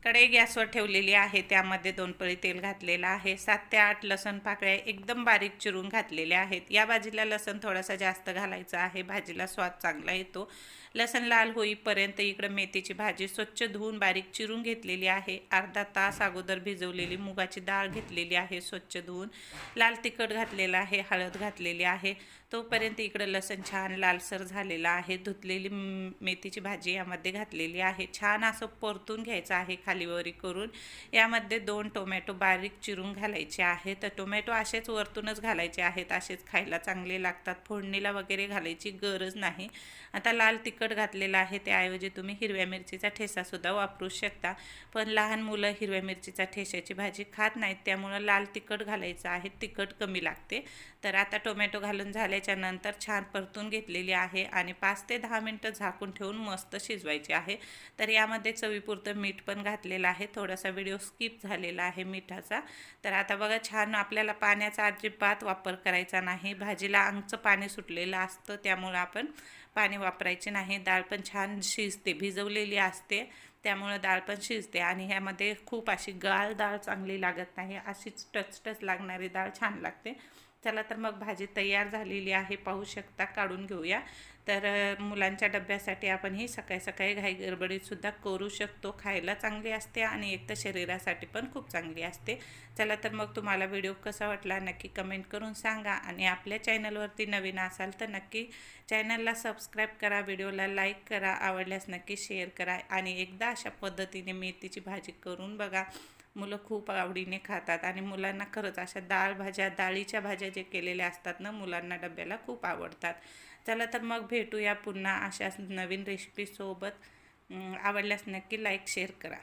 कढई गॅसवर ठेवलेली आहे, त्यामध्ये 2 पळी तेल घातलेलं आहे. 7 ते 8 लसूण पाकळ्या एकदम बारीक चिरून घातलेल्या आहेत. या भाजीला लसूण थोडासा जास्त घालायचा आहे, भाजीला स्वाद चांगला येतो. लसूण लाल होईपर्यंत इकडं मेथीची भाजी स्वच्छ धुवून बारीक चिरून घेतलेली आहे. अर्धा तास अगोदर भिजवलेली मुगाची डाळ घेतलेली आहे, स्वच्छ धुवून. लाल तिखट घातलेलं आहे, हळद घातलेली आहे. तोपर्यंत इकडं लसूण छान लालसर झालेलं आहे. धुतलेली मेथीची भाजी यामध्ये घातलेली आहे. छान असं परतून घ्यायचं आहे खालीवरी करून. यामध्ये 2 टोमॅटो बारीक चिरून घालायचे आहेत. तर टोमॅटो असेच वरतूनच घालायचे आहेत, असेच खायला चांगले लागतात, फोडणीला वगैरे घालायची गरज नाही. आता लाल तिखट घातलेलं आहे, त्याऐवजी तुम्ही हिरव्या मिरचीचा ठेचासुद्धा वापरू शकता. पण लहान मुलं हिरव्या मिरचीचा ठेच्याची भाजी खात नाहीत, त्यामुळं लाल तिखट घालायचं आहे, तिखट कमी लागते. तर आता टोमॅटो घालून झाल्याच्या नंतर छान परतून घेतलेली आहे आणि 5 ते 10 मिनटं झाकून ठेवून मस्त शिजवायची आहे. तर यामध्ये चवीपुरतं मीठ पण घातलेलं आहे. थोडासा व्हिडिओ स्किप झालेला आहे मिठाचा. तर आता बघा, छान आपल्याला पाण्याचा अजिबात वापर करायचा नाही. भाजीला अंगचं पाणी सुटलेलं असतं, त्यामुळं आपण पाणी वापरायचे नाही. डाळ पण छान शिजते, भिजवलेली असते, त्यामुळं डाळ पण शिजते. आणि ह्यामध्ये खूप अशी गाळ डाळ चांगली लागत नाही, अशीच टचटच लागणारी डाळ छान लागते. चला तर मग भाजी तयार झालेली आहे, पाहू शकता. काढून घेऊया. तर मुलांच्या डब्यासाठी आपण ही सकाळी सकाळी घाई गडबडीतसुद्धा करू शकतो. खायला चांगली असते आणि एक तर शरीरासाठी पण खूप चांगली असते. चला तर मग तुम्हाला व्हिडिओ कसा वाटला नक्की कमेंट करून सांगा. आणि आपल्या चॅनलवरती नवीन असाल तर नक्की चॅनलला सबस्क्राईब करा, व्हिडिओला लाईक करा, आवडल्यास नक्की शेअर करा. आणि एकदा अशा पद्धतीने मेथीची भाजी करून बघा, मुलं खूप आवडीने खातात. आणि मुलांना खरंच अशा डाळीच्या भाज्या जे केलेल्या असतात ना, मुलांना डब्याला खूप आवडतात. चला तर मग भेटूया पुन्हा अशाच नवीन रेसिपीसोबत. आवडल्यास नक्की लाईक शेअर करा.